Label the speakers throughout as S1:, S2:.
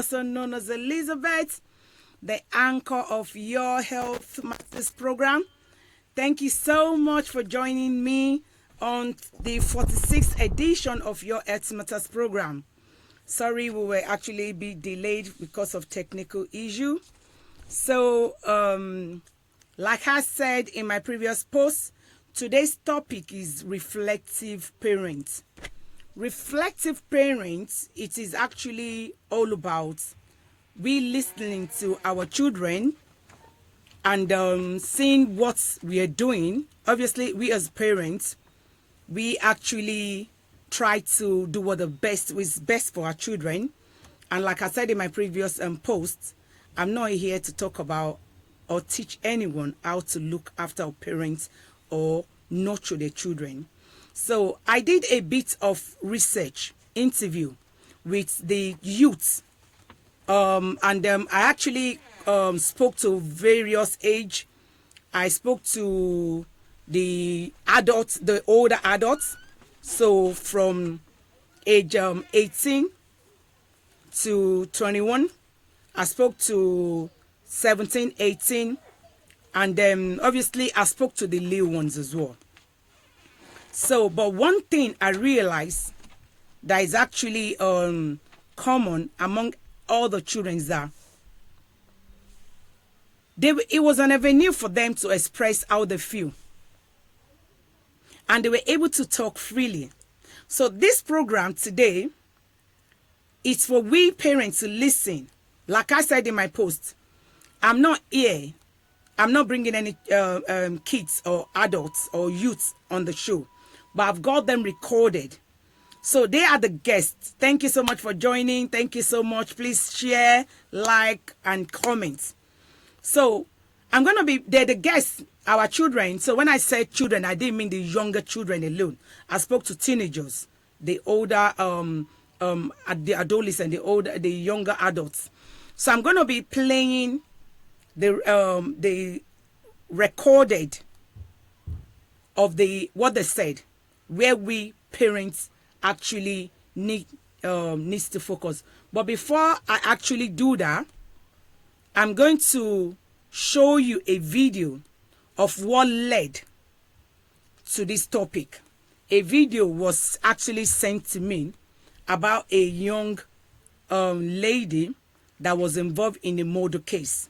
S1: also known as Elizabeth, the anchor of Your Health Masters program. Thank you so much for joining me on the 46th edition of Your Health Matters program. Sorry, we were actually be delayed because of technical issue. So, like I said in my previous post, today's topic is reflective parents. Reflective parents, it is actually all about we listening to our children and seeing what we are doing. Obviously, we as parents, we actually try to do what is best for our children. And like I said in my previous post, I'm not here to talk about or teach anyone how to look after our parents or nurture their children. So I did a bit of research interview with the youth, and I actually spoke to various age. I spoke to the adults, the older adults, so from age 18 to 21. I spoke to 17, 18, and then obviously I spoke to the little ones as well. So, but one thing I realized that is actually common among all the children is that it was an avenue for them to express how they feel. And they were able to talk freely. So this program today is for we parents to listen. Like I said in my post, I'm not here. I'm not bringing any kids or adults or youths on the show, but I've got them recorded. So they are the guests. Thank you so much for joining. Thank you so much. Please share, like, and comment. So they're the guests, our children. So when I said children, I didn't mean the younger children alone. I spoke to teenagers, the older, the adolescents, the younger adults. So I'm going to be playing the recorded of what they said, where we parents actually needs to focus. But before I actually do that, I'm going to show you a video of what led to this topic. A video was actually sent to me about a young lady that was involved in a murder case.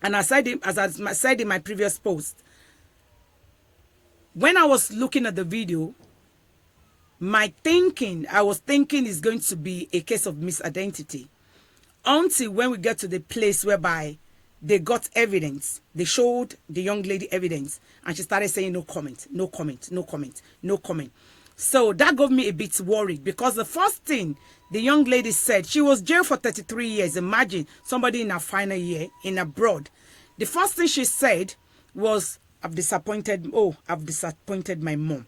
S1: And as I said in my previous post, when I was looking at the video, I was thinking is going to be a case of misidentity. Until when we get to the place whereby they got evidence, they showed the young lady evidence, and she started saying no comment, no comment, no comment, no comment. So that got me a bit worried, because the first thing the young lady said, she was jailed for 33 years. Imagine somebody in her final year in abroad. The first thing she said was, I've disappointed my mom.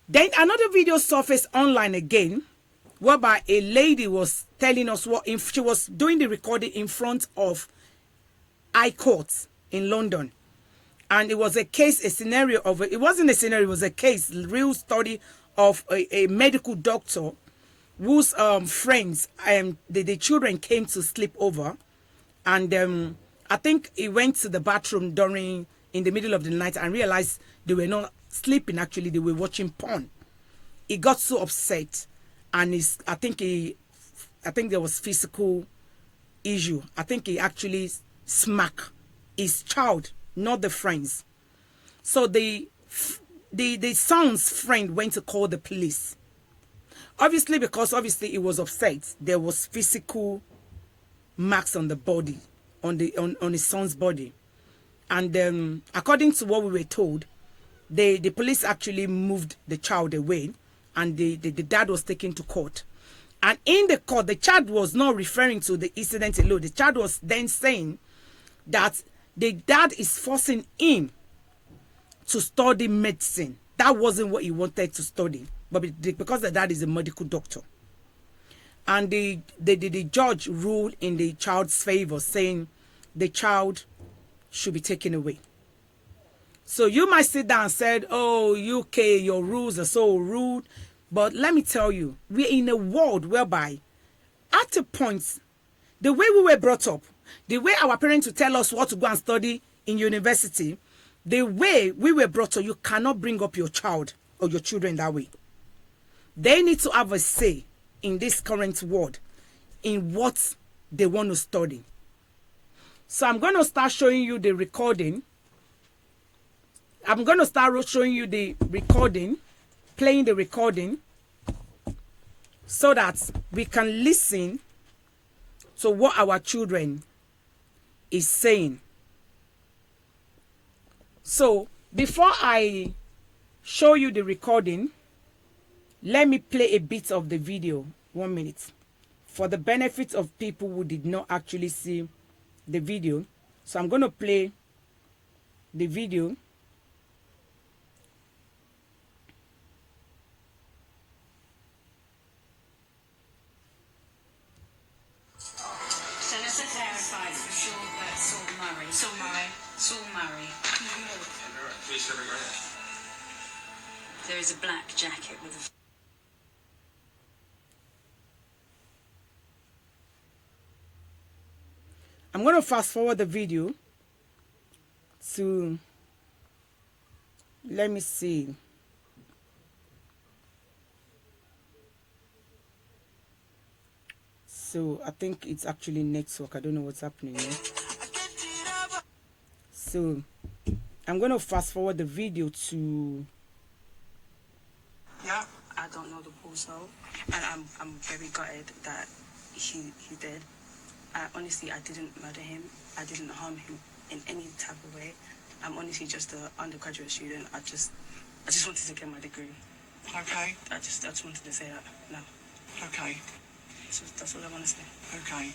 S1: Then another video surfaced online again, whereby a lady was telling us she was doing the recording in front of High Court in London. And it was a scenario of, it wasn't a scenario, it was a case, real story of a medical doctor whose friends, the children came to sleep over. And I think he went to the bathroom in the middle of the night and realized they were not sleeping, actually, they were watching porn. He got so upset, and I think there was physical issue. I think he actually smacked his child, not the friends. So the son's friend went to call the police. Obviously, because he was upset, there was physical marks on the body, on his son's body. And according to what we were told, the police actually moved the child away, and the dad was taken to court. And in the court, the child was not referring to the incident alone. The child was then saying that the dad is forcing him to study medicine. That wasn't what he wanted to study, but because the dad is a medical doctor. And the judge ruled in the child's favor, saying the child should be taken away. So you might sit down and say, oh, UK, your rules are so rude. But let me tell you, we're in a world whereby at a point, the way we were brought up, the way our parents would tell us what to go and study in university, the way we were brought up, you cannot bring up your child or your children that way. They need to have a say in this current world, in what they want to study. So I'm going to start showing you the recording. I'm going to start showing you the recording, playing the recording, so that we can listen to what our children is saying. So before I show you the recording, let me play a bit of the video, 1 minute, for the benefit of people who did not actually see the video. So I'm going to play the video.
S2: Senator clarified for sure that Saul Murray. There is a black jacket with a...
S1: I'm going to fast forward the video to, let me see. So I think it's actually network. I don't know what's happening here. So I'm going to fast forward the video to...
S2: Yeah, I don't know the Paul, and I'm very gutted that he did. Honestly, I didn't murder him. I didn't harm him in any type of way. I'm honestly just an undergraduate student. I just wanted to get my degree.
S3: Okay.
S2: I just wanted to say that now.
S3: Okay.
S2: So that's all I want to say.
S3: Okay.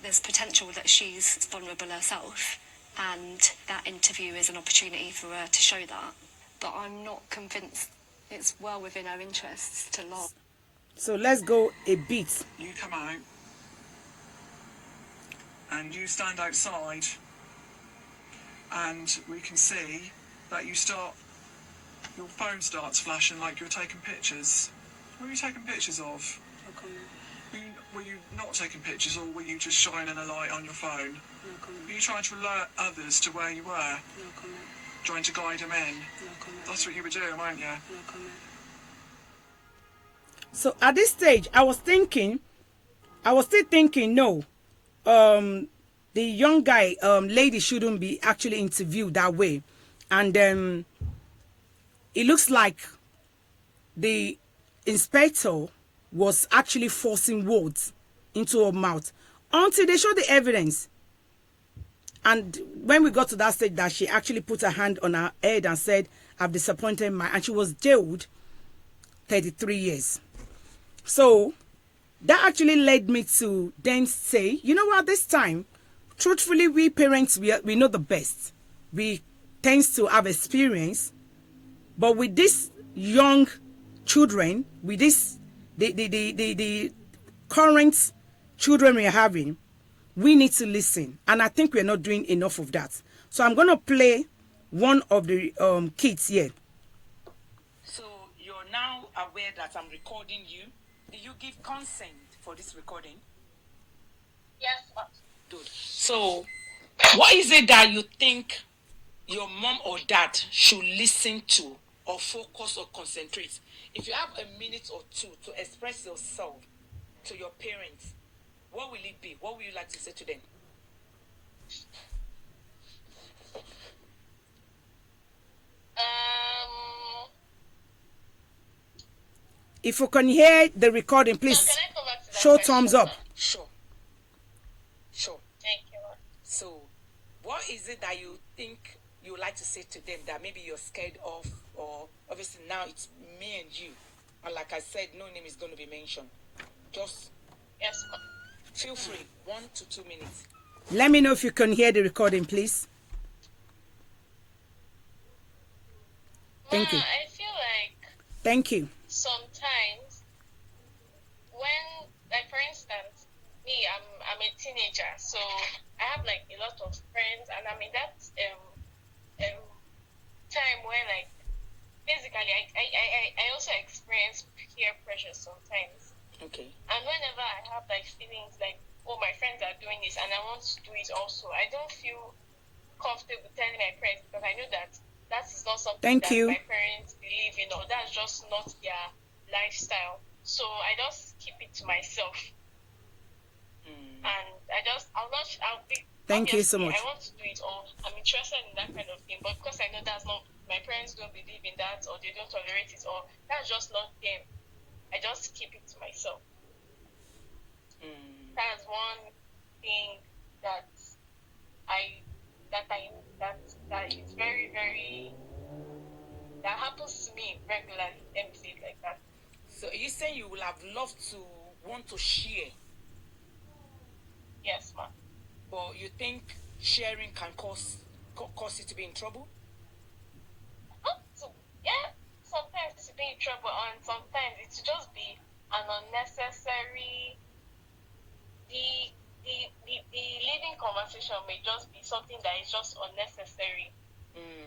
S4: There's potential that she's vulnerable herself, and that interview is an opportunity for her to show that. But I'm not convinced it's well within her interests to lie.
S1: So let's go a bit.
S3: You come out and you stand outside and we can see that your phone starts flashing like you're taking pictures. What are you taking pictures of?
S2: No comment.
S3: Were you not taking pictures, or were you just shining a light on your phone?
S2: No comment.
S3: Were you trying to alert others to where you were?
S2: No comment.
S3: Trying to guide them in?
S2: No comment.
S3: That's what you were doing, weren't you?
S2: No comment.
S1: So at this stage, I was still thinking, no, the young guy, lady shouldn't be actually interviewed that way. And it looks like the inspector was actually forcing words into her mouth until they showed the evidence. And when we got to that stage that she actually put her hand on her head and said, I've disappointed and she was jailed 33 years. So that actually led me to then say, you know what, this time, truthfully, we parents, we know the best. We tend to have experience. But with these young children, with this, the current children we are having, we need to listen. And I think we're not doing enough of that. So I'm going to play one of the kids here.
S5: So you're now aware that I'm recording you. Do you give consent for this recording?
S6: Yes, ma'am.
S5: Good. So what is it that you think your mom or dad should listen to or focus or concentrate? If you have a minute or two to express yourself to your parents, what will it be? What would you like to say to them?
S1: If you can hear the recording, please
S6: So can I go back to that
S1: show
S6: question,
S1: thumbs up.
S6: ma'am?
S5: Sure.
S6: Thank you, ma'am.
S5: So what is it that you think you would like to say to them that maybe you're scared of, or obviously now it's me and you, and like I said, no name is going to be mentioned. Just
S6: Yes, ma'am.
S5: feel free, 1 to 2 minutes.
S1: Let me know if you can hear the recording, please. Thank you.
S6: I feel like
S1: Thank you.
S6: sometimes when, like for instance, me, I'm a teenager, so I have like a lot of friends, and I'm in that time where like basically I also experience peer pressure sometimes.
S5: Okay.
S6: And whenever I have like feelings like, oh, my friends are doing this and I want to do it also. I don't feel comfortable telling my parents because I know that that is not something
S1: Thank
S6: that
S1: you.
S6: my parents believe in, or that's just not their lifestyle. So I just keep it to myself. And I'll be.
S1: Thank you so
S6: Obviously,
S1: much.
S6: I want to do it all. I'm interested in that kind of thing, but because I know that's not, my parents don't believe in that, or they don't tolerate it, or that's just not them, I just keep it to myself. That's one thing that that is very, very, that happens to me regularly. Let me say it like that.
S5: So you saying you will have loved to want to share,
S6: Yes, ma'am.
S5: but you think sharing can cause you to be in trouble?
S6: So yeah, sometimes to be in trouble, and sometimes it to just be an unnecessary. The leading conversation may just be something that is just unnecessary.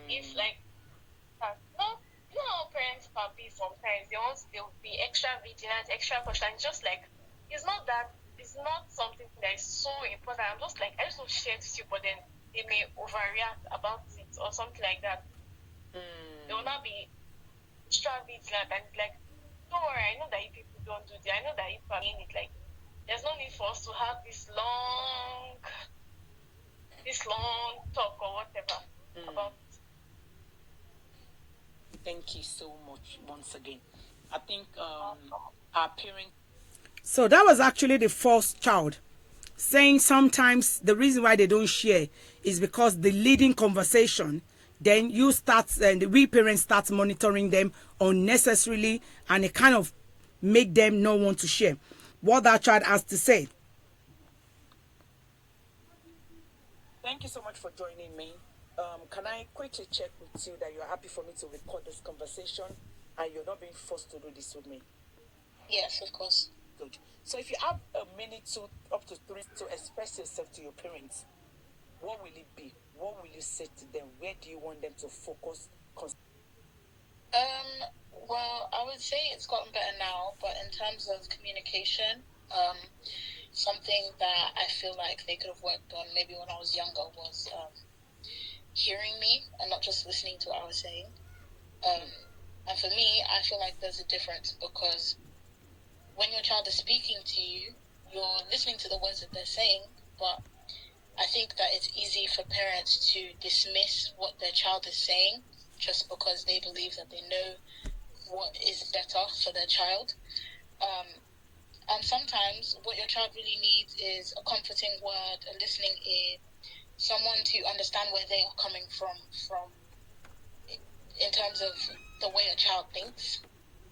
S6: If like no, you know how parents can be sometimes. They'll be extra vigilant, extra cautious. Just like it's not something that is so important. I'm just like, I just want to share this with you, but then they may overreact about it or something like that. They will not be extra vigilant and like, don't worry, I know that you people don't do that. I know that you can mean it. Like, there's no need for us to have this long talk or whatever about it.
S5: Thank you so much once again. I think our parents.
S1: So that was actually the first child saying sometimes the reason why they don't share is because the leading conversation, then we parents start monitoring them unnecessarily, and it kind of make them not want to share what that child has to say.
S5: Thank you so much for joining me. Can I quickly check with you that you're happy for me to record this conversation and you're not being forced to do this with me?
S6: Yes, of course.
S5: Good. So if you have a minute to up to 3 to express yourself to your parents, what will it be? What will you say to them? Where do you want them to focus?
S6: Well, I would say it's gotten better now, but in terms of communication, something that I feel like they could have worked on maybe when I was younger was hearing me and not just listening to what I was saying. And for me, I feel like there's a difference because when your child is speaking to you, you're listening to the words that they're saying, but I think that it's easy for parents to dismiss what their child is saying just because they believe that they know what is better for their child. And sometimes what your child really needs is a comforting word, a listening ear, someone to understand where they are coming from in terms of the way a child thinks.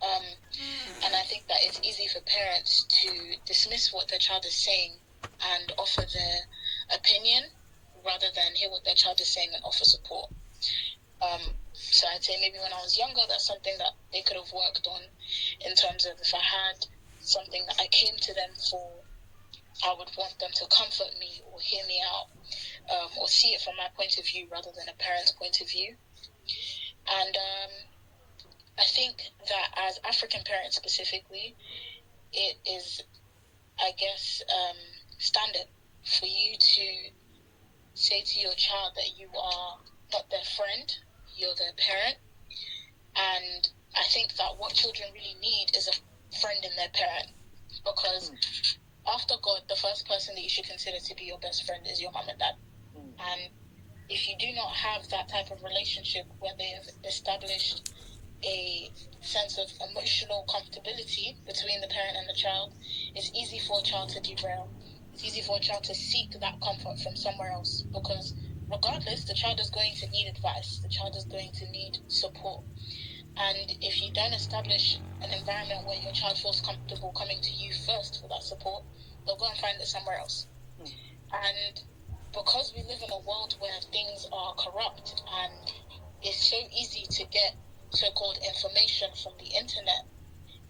S6: And I think that it's easy for parents to dismiss what their child is saying and offer their opinion rather than hear what their child is saying and offer support. So I'd say maybe when I was younger, that's something that they could have worked on in terms of if I had something that I came to them for, I would want them to comfort me or hear me out, or see it from my point of view rather than a parent's point of view. And I think that as African parents specifically, it is, I guess, standard for you to say to your child that you are not their friend, you're their parent. And I think that what children really need is a friend in their parent, because after God, the first person that you should consider to be your best friend is your mom and dad. And if you do not have that type of relationship where they have established a sense of emotional comfortability between the parent and the child, it's easy for a child to derail. It's easy for a child to seek that comfort from somewhere else, because regardless, the child is going to need advice, the child is going to need support. And if you don't establish an environment where your child feels comfortable coming to you first for that support, they'll go and find it somewhere else. And because we live in a world where things are corrupt and it's so easy to get so-called information from the internet,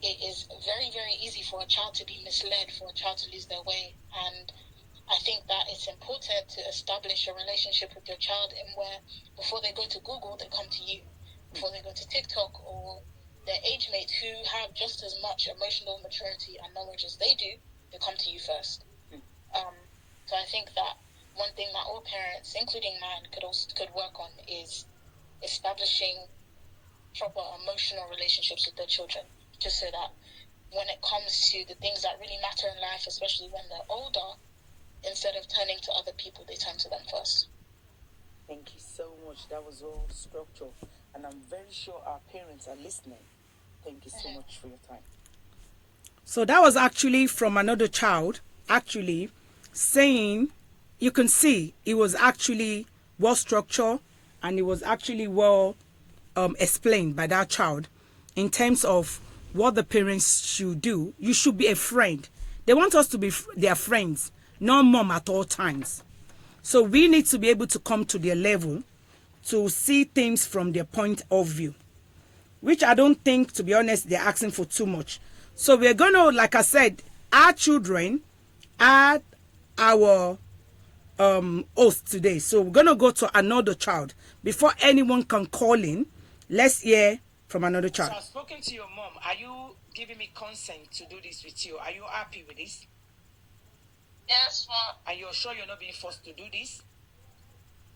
S6: it is very, very easy for a child to be misled, for a child to lose their way. And I think that it's important to establish a relationship with your child in where before they go to Google, they come to you. Before they go to TikTok or their age mates who have just as much emotional maturity and knowledge as they do, they come to you first. So I think that one thing that all parents, including mine, could work on is establishing proper emotional relationships with their children, just so that when it comes to the things that really matter in life, especially when they're older, instead of turning to other people, they turn to them first.
S5: Thank you so much. That was all structural, and I'm very sure our parents are listening. Thank you so much for your time.
S1: So that was actually from another child, actually saying, you can see it was actually well structured and it was actually well explained by that child in terms of what the parents should do. You should be a friend. They want us to be their friends, not mom at all times. So we need to be able to come to their level to see things from their point of view, which I don't think, to be honest, they're asking for too much. So we're going to, like I said, our children are our host today. So we're going to go to another child. Before anyone can call in, let's hear from another child.
S5: So I've spoken to your mom. Are you giving me consent to do this with you? Are you happy with this?
S6: Yes, Mom.
S5: And you're sure you're not being forced to do this?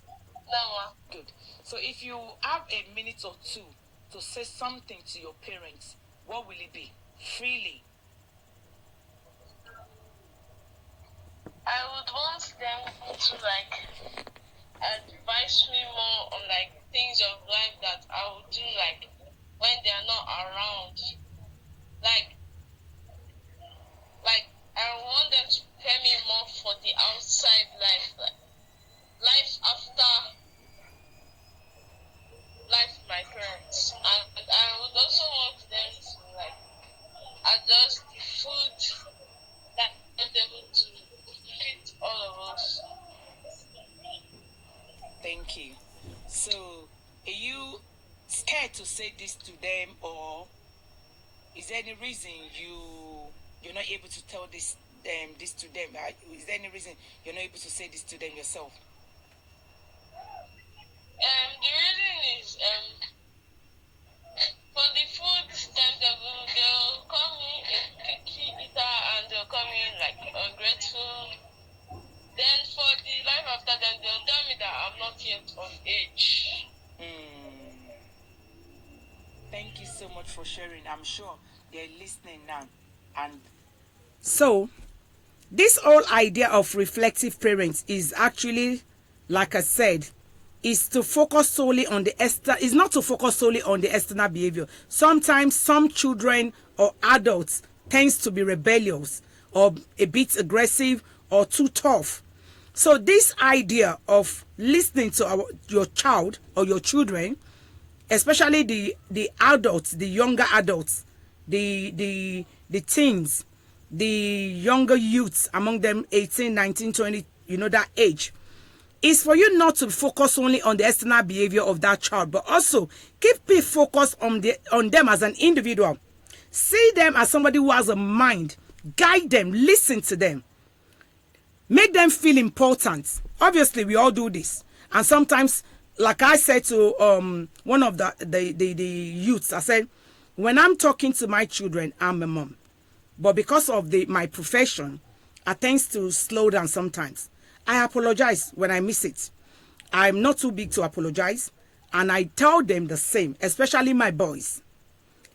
S6: No, Mom.
S5: Good. So if you have a minute or two to say something to your parents, what will it be? Freely.
S6: I would want them to advise me more on things of life that I would do when they are not around. I want them to prepare me more for the outside life, life after life with my parents. And I would also want them to adjust the food that is able to fit all of us.
S5: Thank you. So, are you scared to say this to them, or is there any reason you're not able to tell this to them? Is there any reason you're not able to say this to them yourself?
S6: The reason is for the food, they'll call me a picky eater and they'll call me ungrateful. Then for the life after them, they'll tell me that I'm not yet of age.
S5: Thank you so much for sharing. I'm sure they're listening now. And
S1: so this whole idea of reflective parents is actually, like I said, is to focus solely on the is not to focus solely on the external behavior. Sometimes some children or adults tends to be rebellious or a bit aggressive or too tough. So this idea of listening to your child or your children, especially the adults, the younger adults, the teens, the younger youths, among them 18, 19, 20, that age, is for you not to focus only on the external behavior of that child, but also keep it focused on them as an individual. See them as somebody who has a mind. Guide them, listen to them. Make them feel important. Obviously, we all do this. And sometimes, like I said to one of the youths, I said, when I'm talking to my children, I'm a mom. But because of my profession, I tend to slow down sometimes. I apologize when I miss it. I'm not too big to apologize. And I tell them the same, especially my boys.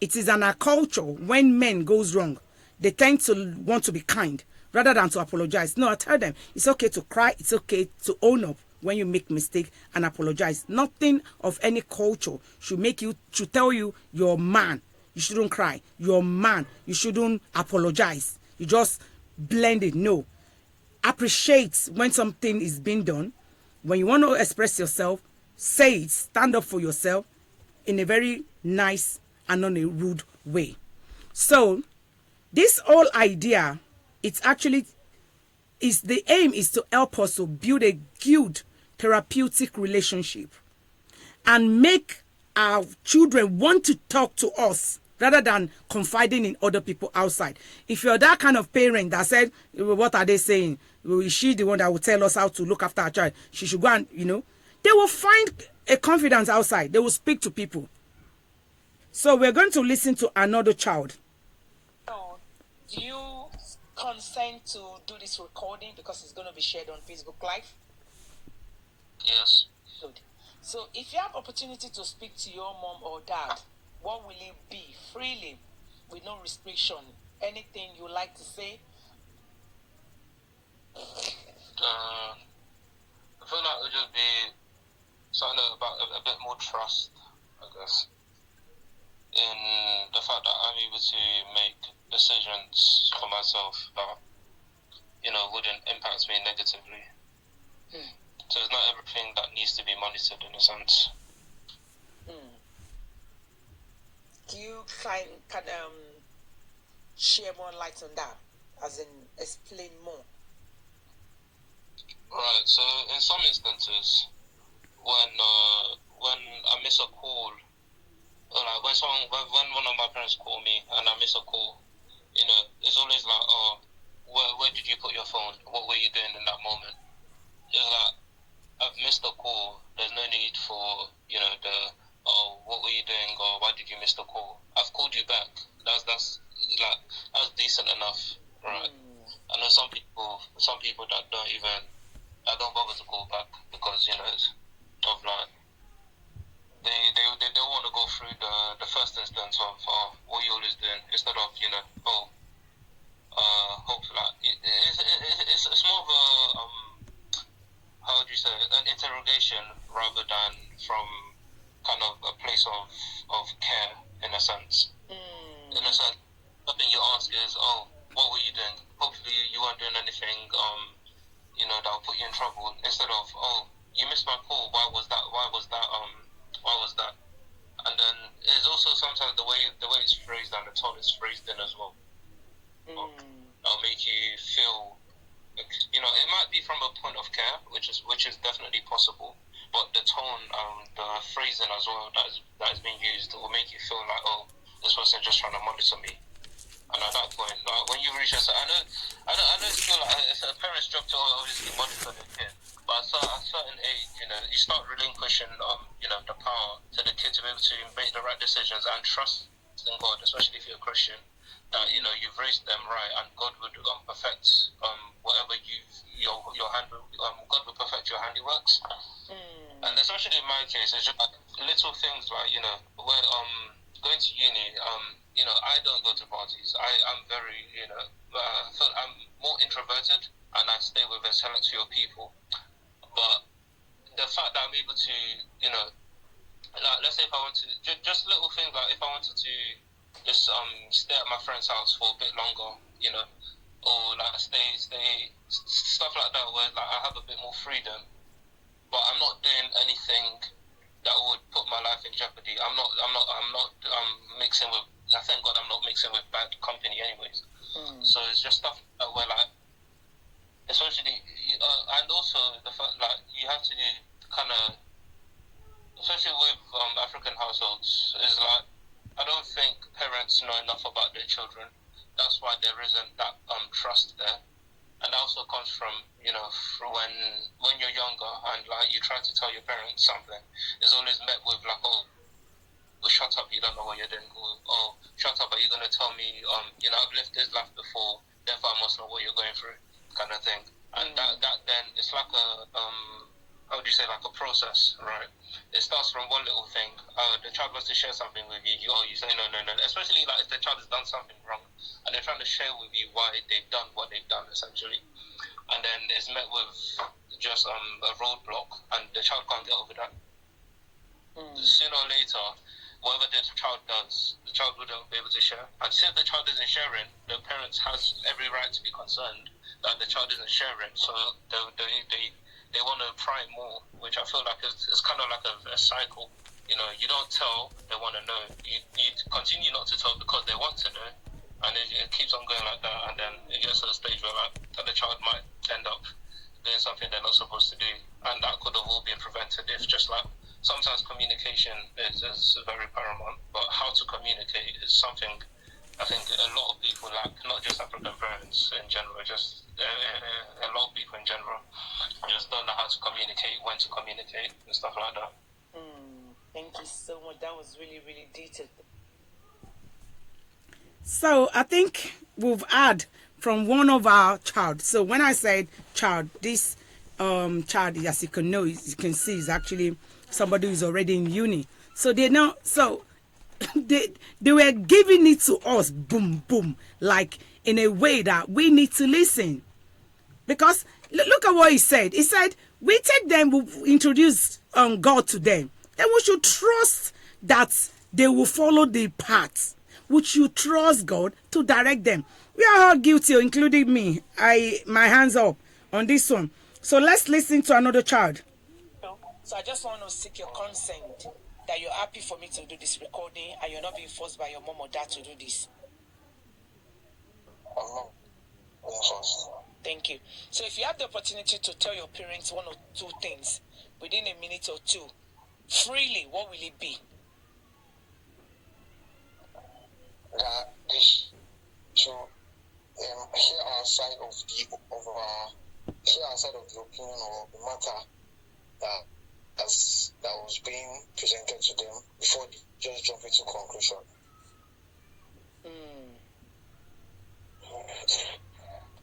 S1: It is in our culture, when men goes wrong, they tend to want to be kind rather than to apologize. No, I tell them, it's okay to cry. It's okay to own up when you make mistake and apologize. Nothing of any culture should tell you you're a man. You shouldn't cry. You're a man. You shouldn't apologize. You just blend it. No. Appreciate when something is being done. When you want to express yourself, say it. Stand up for yourself in a very nice and not a rude way. So this whole idea, it's actually the aim is to help us to build a good therapeutic relationship and make our children want to talk to us rather than confiding in other people outside. If you're that kind of parent that said, what are they saying? Is she the one that will tell us how to look after our child? She should go and, they will find a confidence outside. They will speak to people. So we're going to listen to another child.
S5: so, do you consent to do this recording because it's going to be shared on Facebook Live?
S7: Yes.
S5: Good. So if you have opportunity to speak to your mom or dad, what will it be? Freely, with no restriction. Anything you like to say?
S7: I feel like it would just be something about a bit more trust, I guess, in the fact that I'm able to make decisions for myself that, wouldn't impact me negatively. So it's not everything that needs to be monitored in a sense.
S5: Do you can share more light on that, as in explain more?
S7: Right. So in some instances, when I miss a call, or like when one of my parents call me and I miss a call, it's always like, oh, where did you put your phone? What were you doing in that moment? It's like, I've missed a call. There's no need for what were you doing, or why did you miss the call? I've called you back. That's decent enough, right? I know some people that don't bother to call back because it's of like they don't want to go through the first instance of what you're always doing instead of hopefully like it's more of a how would you say it? An interrogation rather than from kind of a place of care in a sense. In a sense, nothing you ask is, oh, what were you doing? Hopefully you weren't doing anything that will put you in trouble. Instead of, oh, you missed my call. Why was that? And then it's also sometimes the way it's phrased and the tone is phrased in as well. That'll make you feel. It might be from a point of care, which is definitely possible, but the tone, the phrasing as well that is being used will make you feel like, oh, this person just trying to monitor me. And at that point, like, when you reach I know it's feel like it's a parent's job to obviously monitor their kid, but at a certain age, you start relinquishing the power to the kid to be able to make the right decisions and trust in God, especially if you're a Christian, that you've raised them right, and God would perfect whatever God will perfect your handiworks. And especially in my case, it's just like little things like where going to uni. I don't go to parties. I'm very I'm more introverted, and I stay with a select few people. But the fact that I'm able to like, let's say if I want to just little things, like if I wanted to just stay at my friend's house for a bit longer, or like stay stuff like that, where like I have a bit more freedom, but I'm not doing anything that would put my life in jeopardy. I'm not mixing with. I thank God I'm not mixing with bad company, anyways. So it's just stuff where like, especially and also the fact like you have to kind of, especially with African households, is like, I don't think parents know enough about their children. That's why there isn't that trust there, and that also comes from from when you're younger and like you try to tell your parents something, it's always met with like, oh, shut up, you don't know what you're doing. Oh, shut up, are you gonna tell me I've lived this life before, therefore I must know what you're going through, kind of thing. And that then it's like a how would you say, like a process, right? It starts from one little thing. The child wants to share something with you. You say no. Especially like if the child has done something wrong and they're trying to share with you why they've done what they've done, essentially. And then it's met with just a roadblock, and the child can't get over that. Sooner or later, whatever the child does, the child wouldn't be able to share. And since the child isn't sharing, the parents has every right to be concerned that the child isn't sharing. So they want to pry more, which I feel like is kind of like a cycle. You don't tell, they want to know. You continue not to tell because they want to know, and it keeps on going like that. And then it gets to a stage where like the child might end up doing something they're not supposed to do, and that could have all been prevented if just like sometimes communication is very paramount. But how to communicate is something I think a lot of people lack, not just African parents in general, just a lot of people in general just don't know how to communicate, when to communicate, and stuff like that.
S5: Thank you so much. That was really, really detailed.
S1: So I think we've had from one of our child. So when I said child, this child, as you can know, you can see, is actually somebody who's already in uni. So they know. So they were giving it to us, boom, boom, like in a way that we need to listen. Because look at what he said. He said, we take them, we introduce God to them. Then we should trust that they will follow the path. We should trust God to direct them. We are all guilty, including me. My hands up on this one. So let's listen to another child.
S5: So I just want to seek your consent that you're happy for me to do this recording and you're not being forced by your mom or dad to do this. Thank you. So if you have the opportunity to tell your parents one or two things within a minute or two, freely, what will it be?
S7: That they should hear our side of the opinion or the matter that was being presented to them before they just jump into conclusion.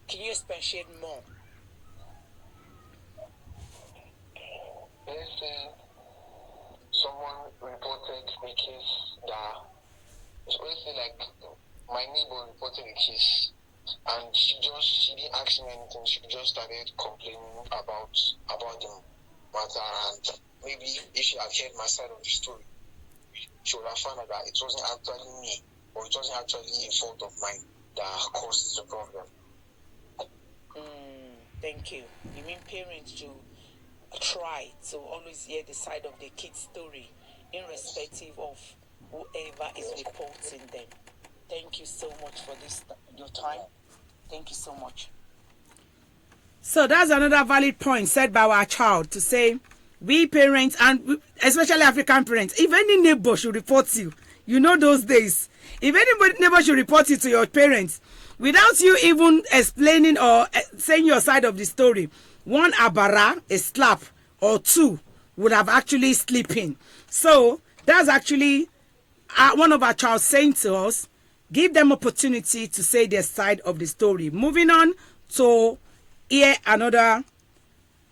S5: Can you expatiate more?
S7: Let's say someone reported a case that, let's say like my neighbor reported a case and she didn't ask me anything, she just started complaining about the matter, and maybe if she had heard my side of the story, she would have found out that it wasn't actually me, or it wasn't actually a fault of mine that caused the problem.
S5: Thank you. You mean parents should try to always hear the side of the kid's story, irrespective of whoever is reporting them. Thank you so much for your time. Thank you so much.
S1: So that's another valid point said by our child, to say we parents, and especially African parents, if any neighbor should report you, you know those days, if any neighbor should report you to your parents, without you even explaining or saying your side of the story, one abara, a slap, or two would have actually slipped in. So that's actually one of our child saying to us, give them opportunity to say their side of the story. Moving on to hear another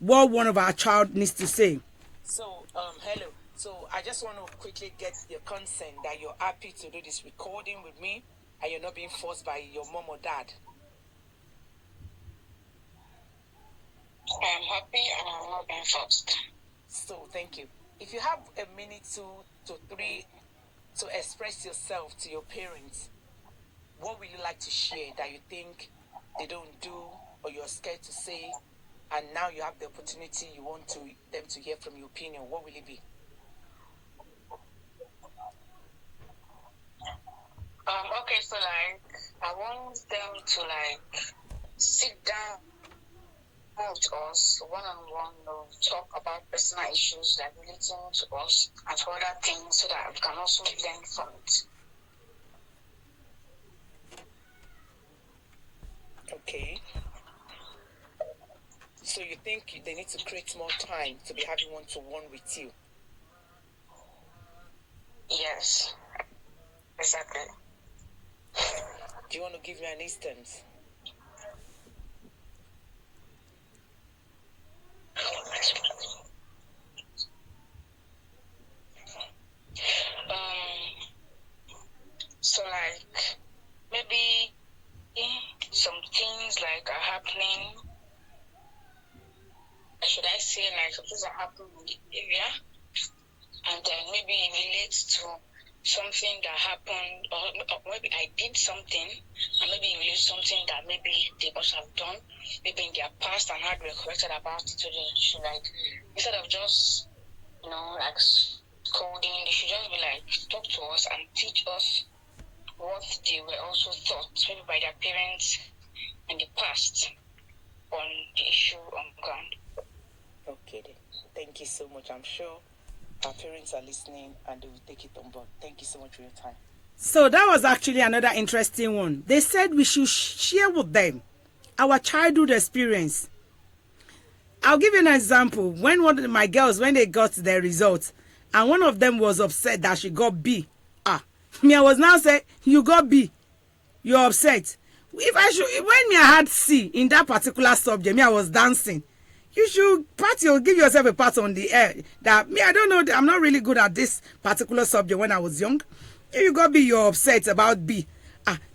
S1: what one of our child needs to say.
S5: So, hello. So I just want to quickly get your consent that you're happy to do this recording with me and you're not being forced by your mom or dad.
S6: I'm happy and I'm not being forced.
S5: So thank you. If you have a minute, 2 to 3 to express yourself to your parents, what would you like to share that you think they don't do or you're scared to say, and now you have the opportunity, you want them to hear from your opinion? What will it be?
S6: Okay, so like I want them to like sit down with us one-on-one, talk about personal issues that relating to us and to other things, so that we can also learn from it.
S5: Okay. So you think they need to create more time to be having one-to-one with you?
S6: Yes, exactly.
S5: Do you want to give me an instance?
S6: So like maybe some things like are happening. Should I say like some things are happening in the area, and then maybe it relates to something that happened, or maybe I did something, and maybe it relates to something that maybe they must have done, maybe in their past and had recollected about it. So they should like, instead of just like scolding, they should just be like, talk to us and teach us what they were also taught maybe by their parents in the past on the issue on ground.
S5: Okay then. Thank you so much. I'm sure our parents are listening and they will take it on board. Thank you so much for your time.
S1: So that was actually another interesting one. They said we should share with them our childhood experience. I'll give you an example. When one of my girls, when they got their results, and one of them was upset that she got B. I was now saying, you got B. You're upset. If I should, when me I had C in that particular subject, me I was dancing. You should give yourself a pat on the air. That me, I don't know. I'm not really good at this particular subject when I was young. If you got B, you're upset about B.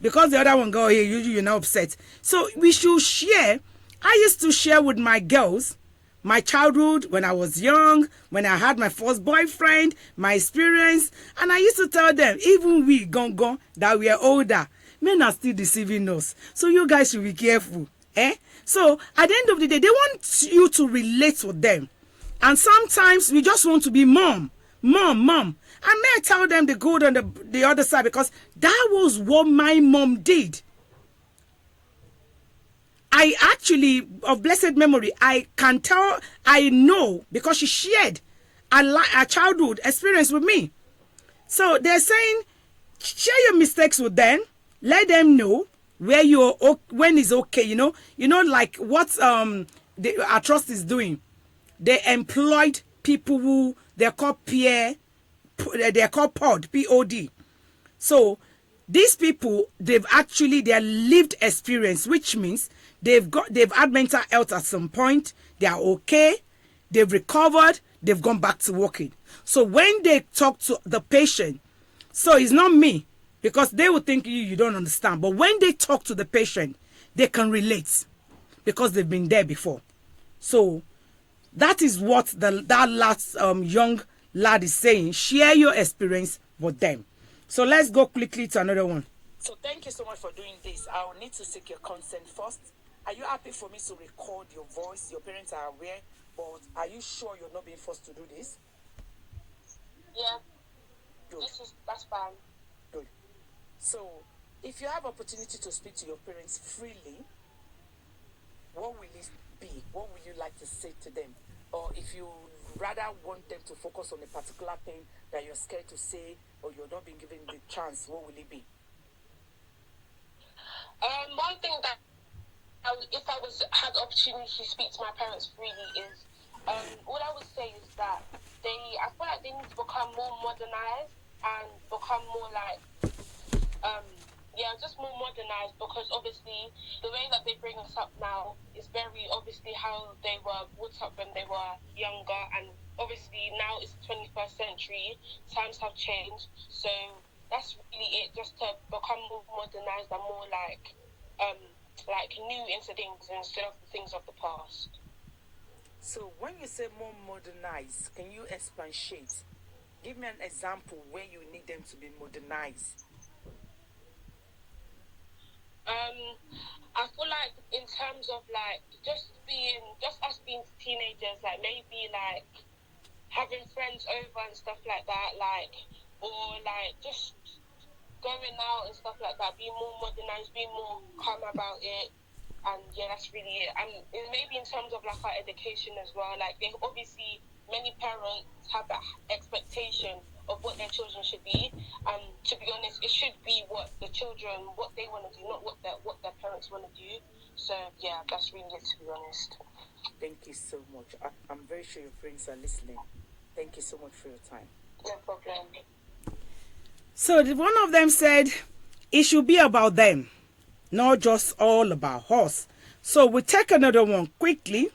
S1: Because the other one go here, you're not upset. So we should share. I used to share with my girls my childhood when I was young, when I had my first boyfriend, my experience, and I used to tell them, even we gone that we are older, men are still deceiving us. So you guys should be careful. So at the end of the day, they want you to relate with them. And sometimes we just want to be mom. And may I tell them the good on the other side, because that was what my mom did. I actually, of blessed memory, I can tell, I know, because she shared a childhood experience with me. So they're saying, share your mistakes with them. Let them know where when it's okay. You know, like what our trust is doing. They employed people who they're called they're called POD, P-O-D. So these people, they've actually their lived experience, which means they've had mental health at some point. They are okay. They've recovered. They've gone back to working. So when they talk to the patient, so it's not me, because they would think you don't understand. But when they talk to the patient, they can relate because they've been there before. So that is what that last young lad is saying. Share your experience with them. So let's go quickly to another one. So thank you so much for doing this. I will need to seek your consent first. Are you happy for me to record your voice? Your parents are aware, but are you sure you're not being forced to do this?
S6: Yeah.
S1: Good.
S6: That's fine.
S1: Good. So, if you have opportunity to speak to your parents freely, what will it be? What would you like to say to them? Or if you rather want them to focus on a particular thing that you're scared to say, or you're not being given the chance, what will it be?
S6: One thing that if I had the opportunity to speak to my parents freely is, all I would say is that I feel like they need to become more modernized and become more like, just more modernized, because obviously the way that they bring us up now is very obviously how they were brought up when they were younger, and obviously now it's the 21st century, times have changed, so that's really it, just to become more modernized and more like new into things instead of the things of the past.
S1: So when you say more modernized, can you expatiate? Give me an example where you need them to be modernized.
S6: I feel like in terms of like just us being teenagers, like maybe like having friends over and stuff like that, like, or like just going out and stuff like that, being more modernized, being more calm about it. And yeah, that's really it. And maybe in terms of like our education as well, like they obviously, many parents have that expectation of what their children should be, and to be honest, it should be what they want to do, not what their parents want to do. So yeah, that's really it, to be honest.
S1: Thank you so much. I'm very sure your friends are listening. Thank you so much for your time.
S6: No problem.
S1: So one of them said it should be about them, not just all about us. So we'll take another one quickly.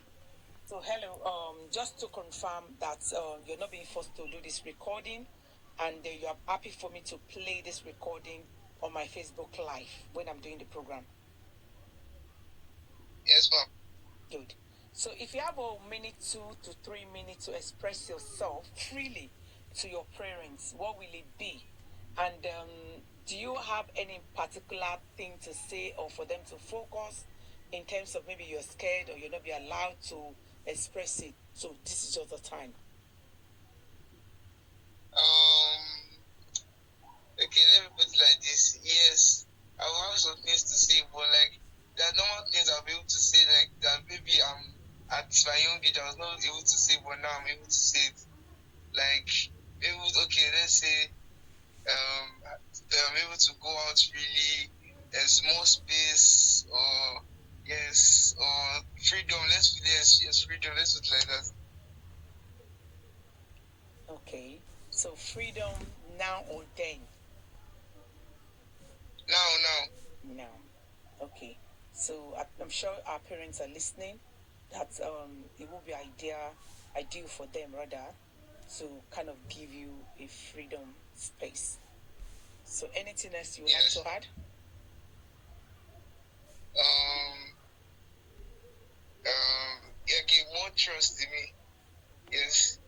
S1: So hello, just to confirm that you're not being forced to do this recording, and you are happy for me to play this recording on my Facebook Live when I'm doing the program.
S7: Yes, ma'am.
S1: Good. So if you have 2 to 3 minutes to express yourself freely to your parents, what will it be? And do you have any particular thing to say or for them to focus in terms of maybe you're scared or you're not be allowed to express it? So this is just the time.
S7: Okay, let me put it like this. Yes, I will have some things to say, but like there are normal things I'll be able to say, like that maybe at my young age I was not able to say, but now I'm able to say it. Like let's say I'm able to go out freely, a small space, or freedom. Freedom. Let's put it like that.
S1: Okay, so freedom now or then?
S7: Now.
S1: Now.
S5: Okay, so I'm sure our parents are listening. That it will be ideal for them rather to kind of give you a freedom space. So anything else you would
S7: Yes.
S5: like to add?
S7: Yeah, give more trust in me. Yes.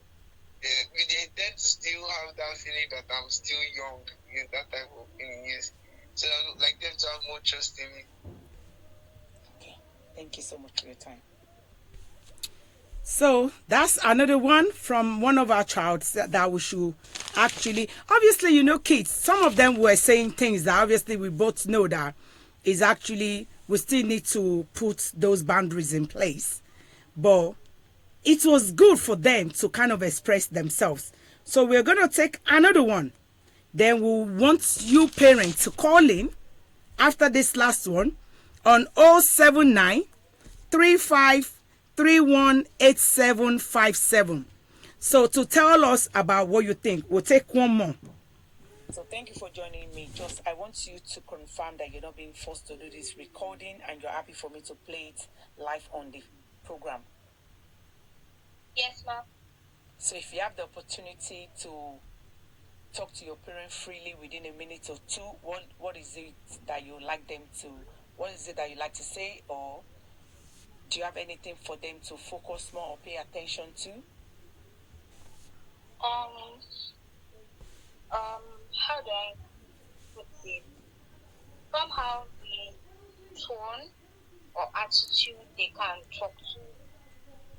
S7: Yeah, we they tend to still have that feeling that I'm still young. Yeah, that type of feeling. Yes. So I would like them to have more trust in me.
S5: Okay, thank you so much for your time.
S1: So that's another one from one of our childs that we should actually, obviously, kids, some of them were saying things that obviously we both know that is actually, we still need to put those boundaries in place. But it was good for them to kind of express themselves. So we're going to take another one. Then we'll want you parents to call in after this last one on 079 35 318757. So to tell us about what you think, we'll take one more.
S5: So thank you for joining me. Just I want you to confirm that you're not being forced to do this recording and you're happy for me to play it live on the program.
S6: Yes, ma'am.
S5: So if you have the opportunity to talk to your parents freely within a minute or two, what is it that you like them to, what is it that you like to say, or do you have anything for them to focus more or pay attention to?
S6: How do I put it? Somehow the tone or attitude they can talk to,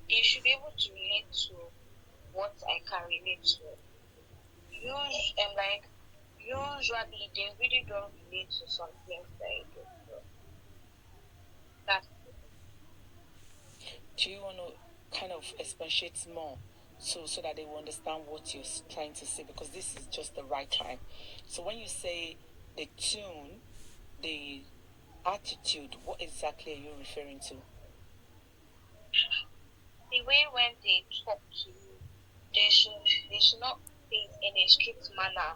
S6: they should be able to relate to what I can relate to. Usually they really don't relate to some things that I do. So that's
S5: Do you want to kind of expatiate more so that they will understand what you're trying to say, because this is just the right time. So when you say the tune, the attitude, what exactly are you referring to?
S6: the way when they talk to you, they should not say it in a strict manner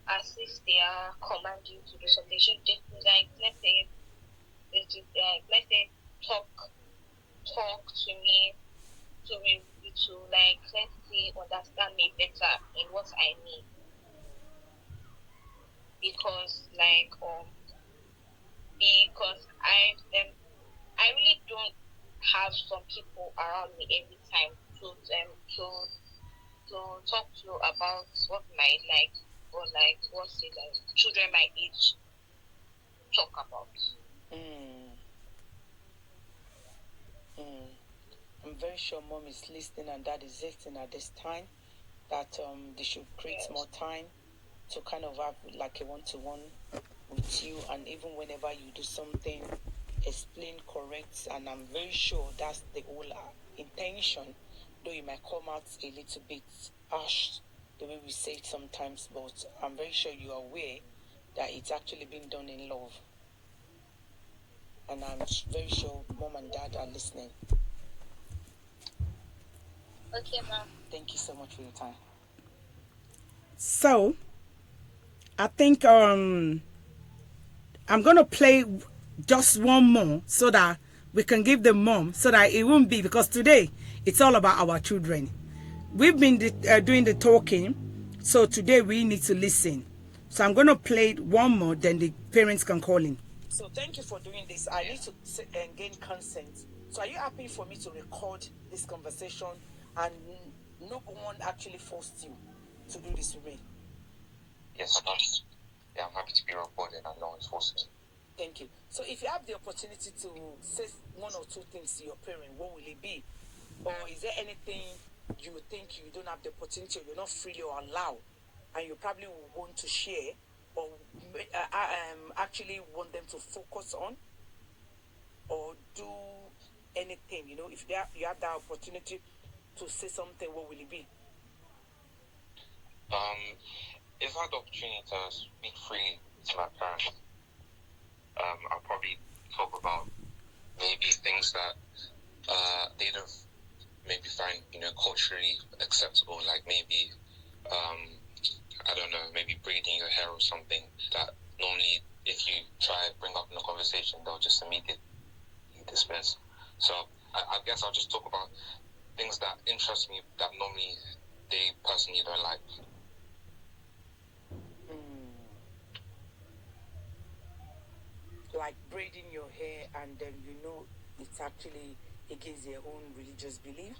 S6: as if they are commanding you to do something. They should just like let's say talk to me to be to like let's say understand me better in what I mean. Because I really don't have some people around me every time to talk to about what my like or like what's it like children my age talk about.
S5: I'm very sure mom is listening and dad is listening at this time, that they should create more time to kind of have like a one-to-one with you, and even whenever you do something, explain, correct, and I'm very sure that's the whole intention, though it might come out a little bit harsh the way we say it sometimes, but I'm very sure you are aware that it's actually being done in love, and I'm very sure mom and dad are listening.
S6: Okay, ma'am.
S5: Thank you so much for your time.
S1: So I think I'm gonna play just one more so that we can give the mom, so that it won't be, because today it's all about our children. We've been doing the talking, so today we need to listen. So I'm gonna play one more, then the parents can call in. So thank you for doing this. I need to gain consent. So are you happy for me to record this conversation and no one actually forced you to do this with me?
S7: Yes, I'm happy to be recorded and no one's forcing me.
S1: Thank you. So if you have the opportunity to say one or two things to your parent, what will it be? Or is there anything you think you don't have the opportunity, or you're not freely or allowed, and you probably want to share, or actually want them to focus on, or do anything? If you have that opportunity to say something, what will it be?
S7: If I had the opportunity to speak freely to my parents, I'll probably talk about maybe things that they don't maybe find culturally acceptable, like maybe I don't know, maybe braiding your hair or something that normally if you try bring up in a conversation, they'll just immediately dismiss. So I guess I'll just talk about things that interest me that normally they personally don't like.
S8: Like braiding your hair, and then it's actually against their own religious belief.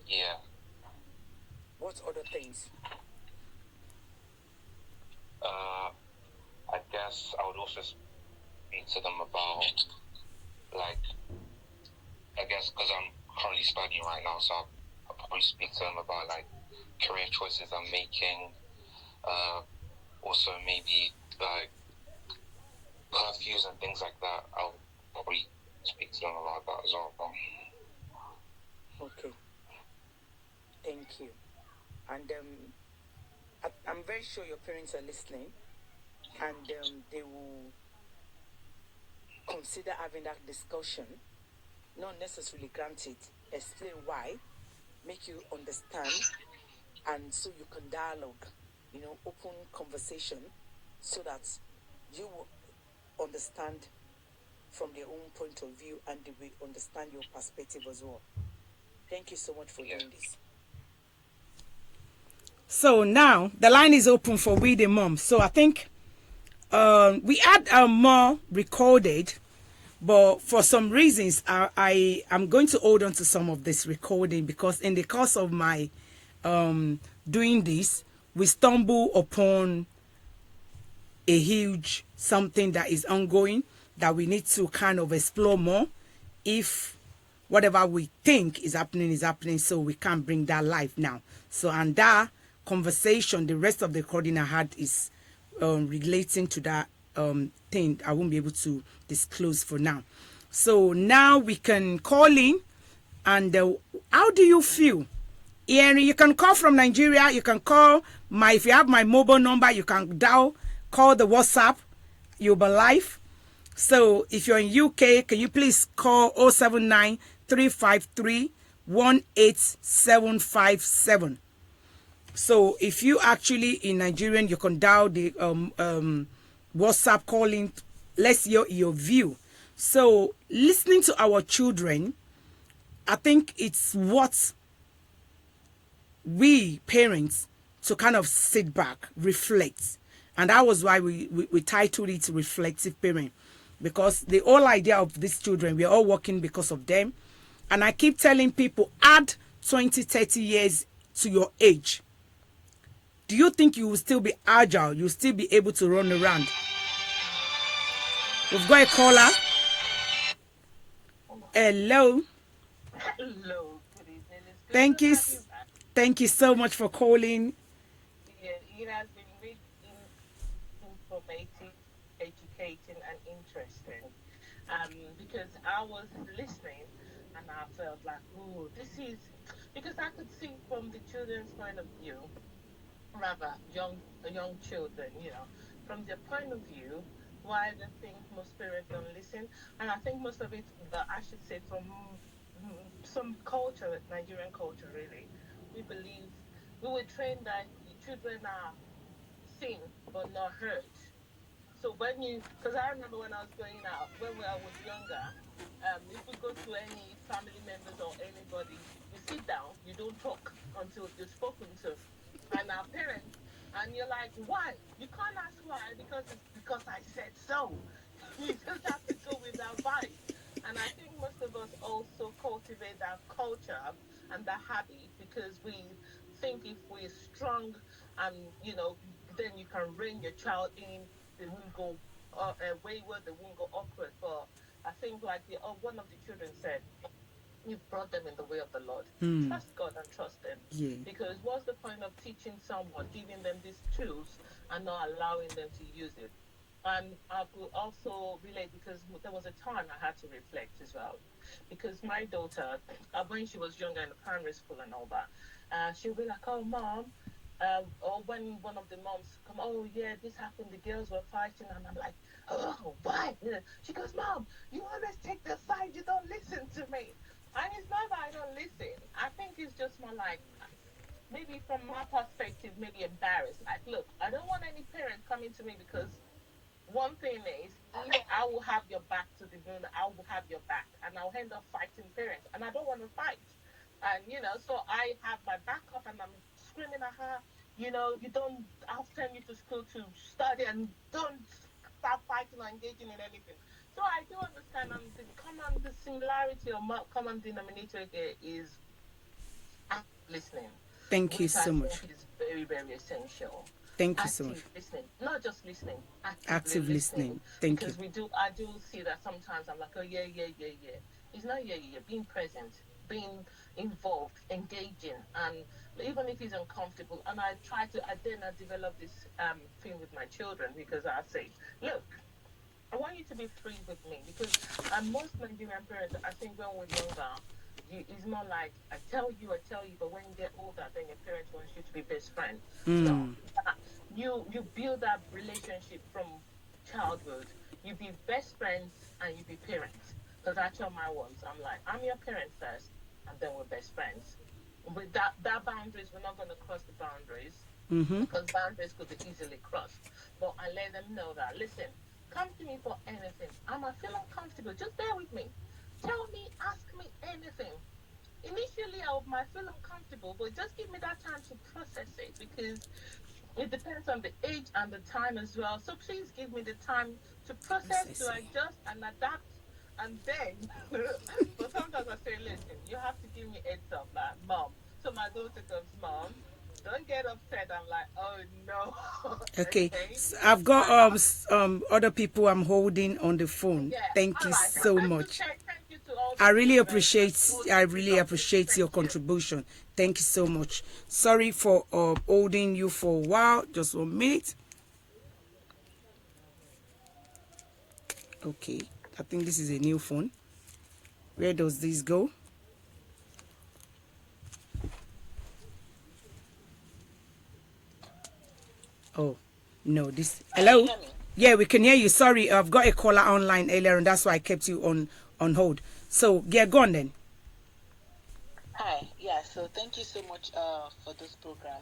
S7: Yeah.
S8: What other things?
S7: I guess I would also speak to them about, like, I guess because I'm currently studying right now, so I'll probably speak to them about, like, career choices I'm making. Also maybe, like, curfews and things like that. I'll probably speak to them about that as well.
S8: Okay. Thank you. And I'm very sure your parents are listening, and they will consider having that discussion. Not necessarily grant it, explain why, make you understand, and so you can dialogue, open conversation, so that you will understand from their own point of view, and they will understand your perspective as well. Thank you so much for doing this.
S1: So now the line is open for We the Mom. So I think we had more recorded, but for some reasons I'm going to hold on to some of this recording, because in the course of my doing this, we stumble upon a huge something that is ongoing that we need to kind of explore more. If whatever we think is happening, so we can't bring that live now. So, and that conversation, the rest of the recording I had is relating to that thing I won't be able to disclose for now. So now we can call in, and how do you feel? Henry, you can call from Nigeria. You can call if you have my mobile number, you can call the WhatsApp. You'll be live. So if you're in UK, can you please call 079 353 18757. So if you actually in Nigerian, you can dial the WhatsApp calling. Let's hear your view. So listening to our children, I think it's what we parents to kind of sit back, reflect. And that was why we titled it Reflective Parent. Because the whole idea of these children, we're all working because of them. And I keep telling people, add 20, 30 years to your age. Do you think you will still be agile? You'll still be able to run around? We've got a caller. Hello.
S9: Hello. Good evening.
S1: Thank you. Thank you so much for calling.
S9: Yeah, it has been really informative, educating, and interesting. Because I was listening and I felt like, oh, this is because I could see from the children's point of view, rather young children, from their point of view, why they think most parents don't listen. And I think most of it, I should say, from some culture, Nigerian culture, really. We believe, we were trained that children are seen but not heard. So because I remember when I was growing up, when I was younger, if we go to any family members or anybody, you sit down, you don't talk until you're spoken to. And our parents, and you're like, why? You can't ask why, because it's because I said so. You just have to go with that vibe. And I think most of us also cultivate that culture and that habit because we think if we're strong and, then you can rein your child in, they won't go wayward, they won't go awkward. But I think like one of the children said, you've brought them in the way of the Lord. Trust God and trust them.
S1: Yeah.
S9: Because what's the point of teaching someone, giving them these tools and not allowing them to use it? And I could also relate because there was a time I had to reflect as well. Because my daughter, when she was younger in the primary school and all that, she'll be like, oh, Mom, or when one of the moms come, oh, yeah, this happened, the girls were fighting, and I'm like, oh, why? She goes, Mom, you always take the side, you don't listen to me. And it's not that I don't listen. I think it's just more like, maybe from my perspective, maybe embarrassed. Like, look, I don't want any parent coming to me because one thing is, if I will have your back to the moon, I will have your back, and I'll end up fighting parents, and I don't want to fight. And so I have my back up, and I'm screaming at her. You don't. I'll send you to school to study, and don't start fighting or engaging in anything. So I do understand, and the similarity or common denominator here is listening,
S1: Thank you
S9: which I
S1: so much.
S9: think is very, very essential.
S1: Thank you so much.
S9: Active listening, not just listening,
S1: Active listening. Thank you.
S9: Because I do see that sometimes I'm like, oh yeah, yeah, yeah, yeah. It's not yeah, yeah, yeah. Being present, being involved, engaging, and even if it's uncomfortable, and I then I develop this thing with my children because I say, look, I want you to be free with me because most Nigerian parents, I think when we're younger, it's more like I tell you, but when you get older, then your parents want you to be best friends. No, you build that relationship from childhood. You be best friends and you be parents. Because I tell my ones, I'm like, I'm your parent first, and then we're best friends. With that boundaries, we're not going to cross the boundaries because boundaries could be easily crossed. But I let them know that, listen, come to me for anything. I might feel uncomfortable. Just bear with me. Tell me, ask me anything. Initially, I might feel uncomfortable, but just give me that time to process it because it depends on the age and the time as well. So please give me the time to process, to adjust and adapt. And then, but sometimes I say, listen, you have to give me heads up, like, mom. So my daughter goes, mom, don't get upset. I'm like, oh no.
S1: Okay. So I've got other people I'm holding on the phone.
S9: Yeah.
S1: Thank you
S9: Alright.
S1: so
S9: Thank
S1: much.
S9: you to all
S1: I really
S9: the
S1: appreciate your contribution. Thank you so much. Sorry for holding you for a while. Just 1 minute. Okay. I think this is a new phone. Where does this go? Oh, no, this. Hello? Yeah, we can hear you. Sorry, I've got a caller online earlier, and that's why I kept you on hold. So, yeah, go on then.
S8: Hi, yeah, so thank you so much for this program.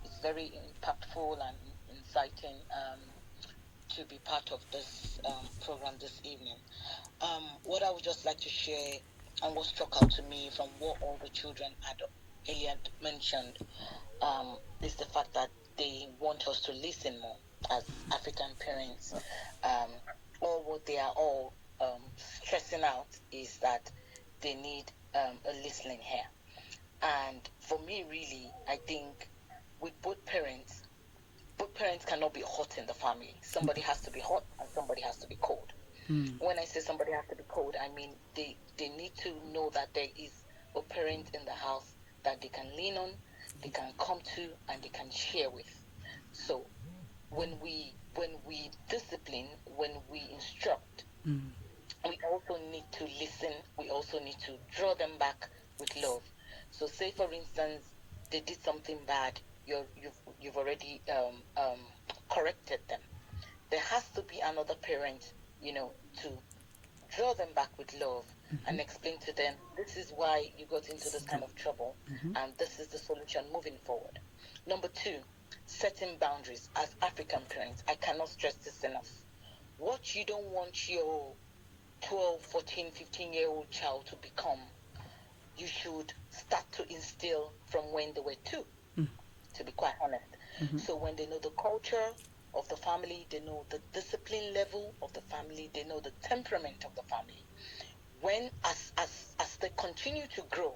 S8: It's very impactful and inciting to be part of this program this evening. What I would just like to share and what struck out to me from what all the children had earlier mentioned is the fact that they want us to listen more as African parents. Or what they are all stressing out is that they need a listening ear. And for me, really, I think with both parents cannot be hot in the family. Somebody has to be hot and somebody has to be cold. When I say somebody has to be cold, I mean they need to know that there is a parent in the house that they can lean on, they can come to, and they can share with. So when we discipline, when we instruct, we also need to listen. We also need to draw them back with love. So say for instance they did something bad, you've already corrected them. There has to be another parent, to draw them back with love and explain to them, this is why you got into this kind of trouble, and this is the solution moving forward. Number 2, setting boundaries. As African parents, I cannot stress this enough. What you don't want your 12, 14, 15-year-old child to become, you should start to instill from when they were 2, to be quite honest. So when they know the culture of the family, they know the discipline level of the family, they know the temperament of the family. When, as they continue to grow,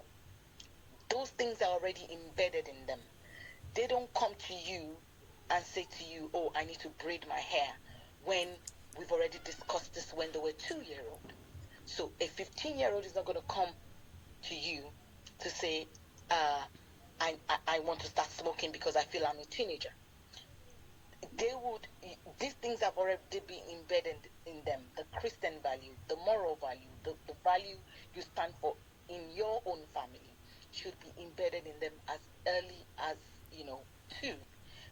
S8: those things are already embedded in them. They don't come to you and say to you, oh, I need to braid my hair, when we've already discussed this when they were 2-year-old. So a 15-year-old is not going to come to you to say, I want to start smoking because I feel I'm a teenager. These things have already been embedded in them. The Christian value, the moral value, the value you stand for in your own family should be embedded in them as early as 2,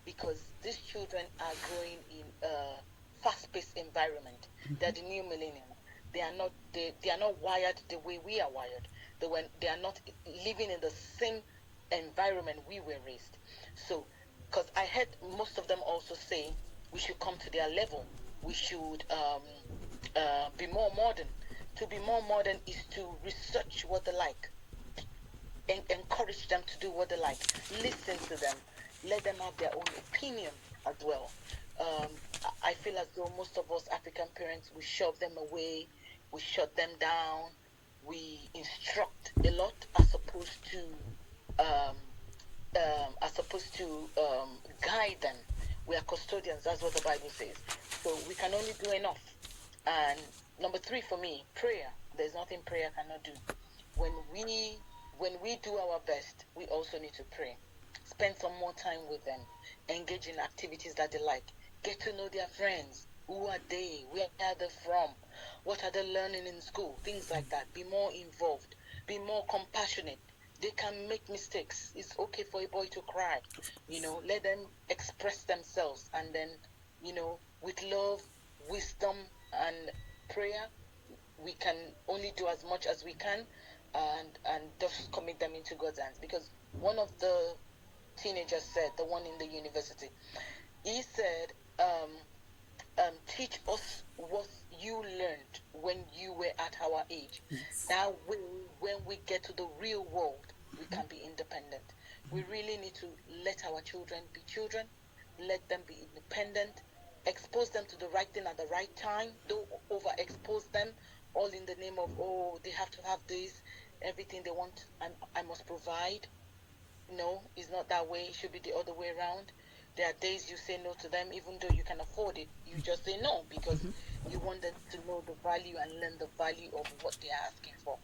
S8: because these children are growing in a fast-paced environment. They're the new millennium. They are not wired the way we are wired. They are not living in the same environment we were raised. So, because I heard most of them also say we should come to their level. we should be more modern. To be more modern is to research what they like, and encourage them to do what they like. Listen to them. Let them have their own opinion as well. I feel as though most of us African parents, we shove them away, we shut them down, we instruct a lot as opposed to guide them. We are custodians, that's what the Bible says. So we can only do enough. And number 3 for me, prayer. There's nothing prayer cannot do. When we do our best, we also need to pray. Spend some more time with them. Engage in activities that they like. Get to know their friends. Who are they? Where are they from? What are they learning in school? Things like that. Be more involved. Be more compassionate. They can make mistakes. It's okay for a boy to cry. Let them express themselves. And then, with love, wisdom, and prayer, we can only do as much as we can, and just commit them into God's hands. Because one of the teenagers said, the one in the university, he said, teach us what you learned when you were at our age. Yes. Now, when we get to the real world, we can be independent. We really need to let our children be children, let them be independent, expose them to the right thing at the right time. Don't overexpose them, all in the name of, they have to have this, everything they want, I must provide. No, it's not that way. It should be the other way around. There are days you say no to them, even though you can afford it. You just say no because you want them to know the value and learn the value of what they are asking for.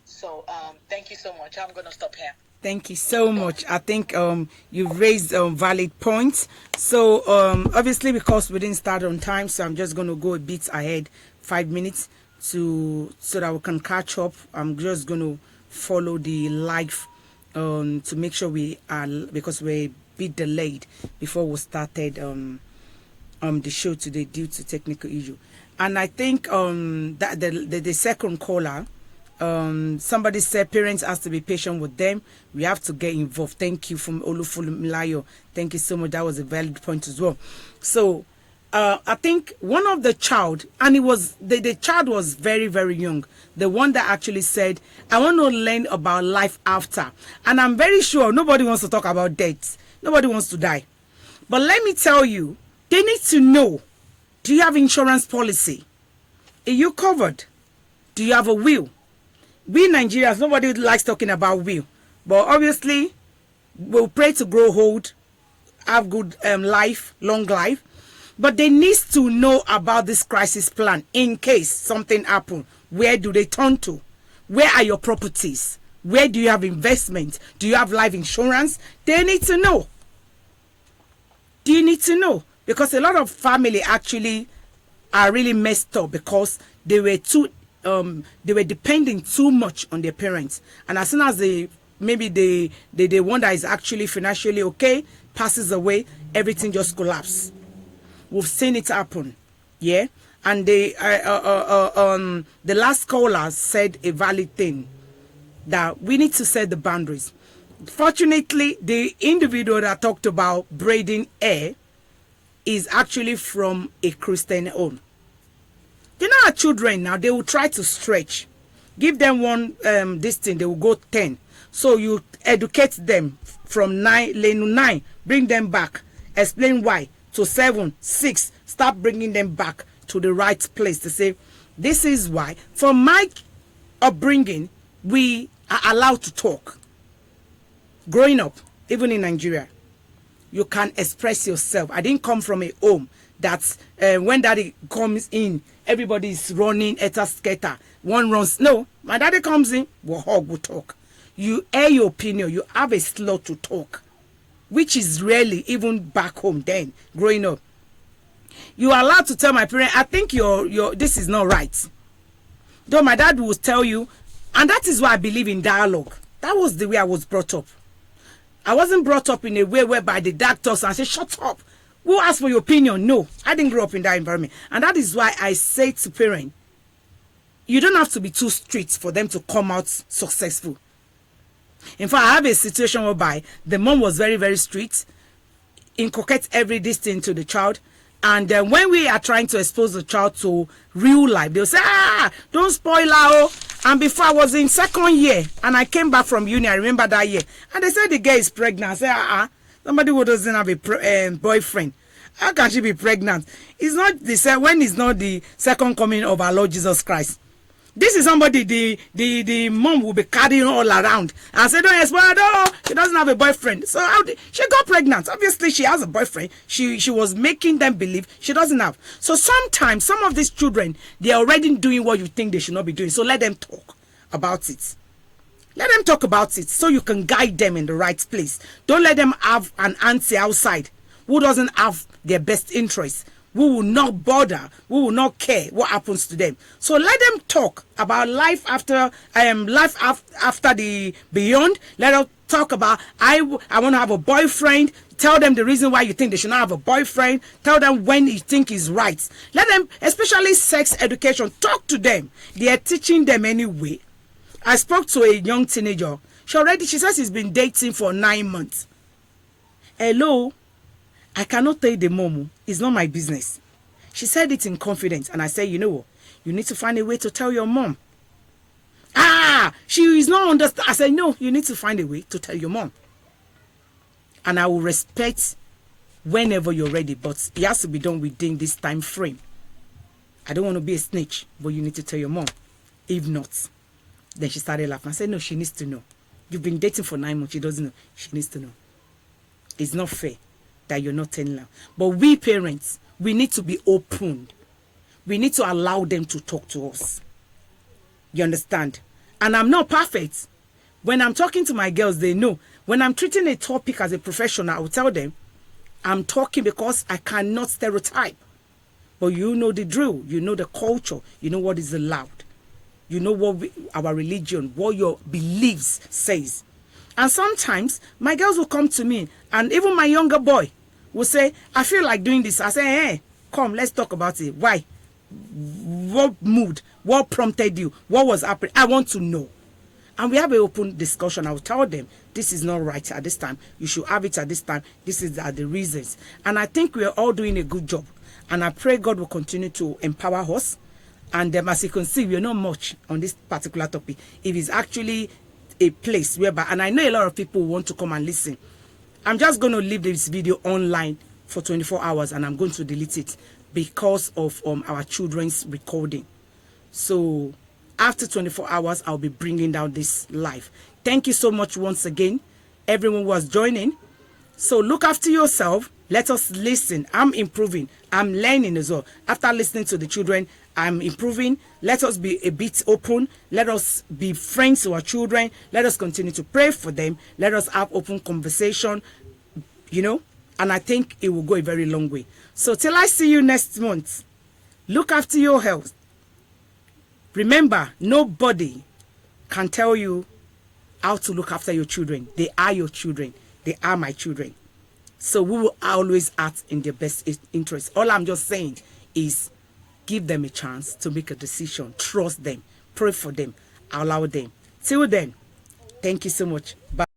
S8: So thank you so much. I'm going to stop here.
S1: Thank you so much. I think you've raised valid points. So obviously, because we didn't start on time, so I'm just going to go a bit ahead, 5 minutes, so that we can catch up. I'm just going to follow the live to make sure we are, because we're a bit delayed before we started the show today due to technical issue. And I think that the second caller, somebody said parents has to be patient with them. We have to get involved. Thank you from Olufulumilayo. Thank you so much. That was a valid point as well. So I think one of the child, and it was the child was very, very young. The one that actually said, I want to learn about life after. And I'm very sure nobody wants to talk about death. Nobody wants to die. But let me tell you, they need to know, do you have insurance policy? Are you covered? Do you have a will? We Nigerians, nobody likes talking about will. But obviously, we'll pray to grow old, have good life, long life. But they need to know about this crisis plan in case something happens. Where do they turn to? Where are your properties? Where do you have investment? Do you have life insurance? They need to know. Do you need to know? Because a lot of family actually are really messed up because they were depending too much on their parents. And as soon as the one that is actually financially okay passes away, everything just collapses. We've seen it happen, yeah. And the last caller said a valid thing, that we need to set the boundaries. Fortunately, the individual that talked about braiding hair is actually from a Christian home. You know, our children now, they will try to stretch. Give them one this thing, they will go 10. So you educate them from 9, bring them back, explain why, to 7, 6, start bringing them back to the right place to say, this is why. From my upbringing, we are allowed to talk. Growing up, even in Nigeria, you can express yourself. I didn't come from a home that when daddy comes in, everybody is running, skater. One runs. No, my daddy comes in, we'll hug, we'll talk. You air your opinion, you have a slot to talk, which is rarely even back home then, growing up. You are allowed to tell my parents, I think this is not right. Though my dad will tell you, and that is why I believe in dialogue. That was the way I was brought up. I wasn't brought up in a way whereby the dad talks and say, shut up. Who asked for your opinion? No, I didn't grow up in that environment. And that is why I say to parents, you don't have to be too strict for them to come out successful. In fact, I have a situation whereby the mom was very, very strict, inculcates every distance to the child. And then when we are trying to expose the child to real life, they'll say, don't spoil her. Oh. And before I was in 2nd year and I came back from uni, I remember that year. And they said the girl is pregnant. I said, somebody who doesn't have a boyfriend, how can she be pregnant? It's not when it's not the second coming of our Lord Jesus Christ. This is somebody the mom will be carrying all around and say, don't expect, oh, she doesn't have a boyfriend. So she got pregnant. Obviously, she has a boyfriend. She was making them believe she doesn't have. So sometimes some of these children, they are already doing what you think they should not be doing. So let them talk about it. Let them talk about it so you can guide them in the right place. Don't let them have an auntie outside who doesn't have their best interests, who will not bother, who will not care what happens to them. So let them talk about life after the beyond. Let them talk about, I want to have a boyfriend. Tell them the reason why you think they should not have a boyfriend. Tell them when you think is right. Let them, especially sex education, talk to them. They are teaching them anyway. I spoke to a young teenager. She says she's been dating for 9 months. Hello? I cannot tell the mom. It's not my business. She said it in confidence. And I said, you know what? You need to find a way to tell your mom. She is not understand. I said, no, you need to find a way to tell your mom. And I will respect whenever you're ready. But it has to be done within this time frame. I don't want to be a snitch. But you need to tell your mom. If not. Then she started laughing. I said, no, she needs to know. You've been dating for 9 months. She doesn't know. She needs to know. It's not fair that you're not telling her. But we parents, we need to be open. We need to allow them to talk to us. You understand? And I'm not perfect. When I'm talking to my girls, they know. When I'm treating a topic as a professional, I will tell them, I'm talking because I cannot stereotype. But you know the drill. You know the culture. You know what is allowed. You know what our religion, what your beliefs says. And sometimes my girls will come to me, and even my younger boy will say, I feel like doing this. I say, hey, come, let's talk about it. Why? What mood? What prompted you? What was happening? I want to know. And we have an open discussion. I will tell them, this is not right at this time. You should have it at this time. This is the reasons. And I think we are all doing a good job. And I pray God will continue to empower us. And as you can see, we are not much on this particular topic. It is actually a place whereby, and I know a lot of people want to come and listen. I'm just going to leave this video online for 24 hours and I'm going to delete it because of our children's recording. So after 24 hours, I'll be bringing down this live. Thank you so much once again, everyone who was joining. So look after yourself. Let us listen. I'm improving. I'm learning as well. After listening to the children, I'm improving. Let us be a bit open. Let us be friends to our children. Let us continue to pray for them. Let us have open conversation, you know, and I think it will go a very long way. So till I see you next month, look after your health. Remember, nobody can tell you how to look after your children. They are your children. They are my children. So we will always act in their best interest. All I'm just saying is give them a chance to make a decision. Trust them. Pray for them. Allow them. Till then, thank you so much. Bye.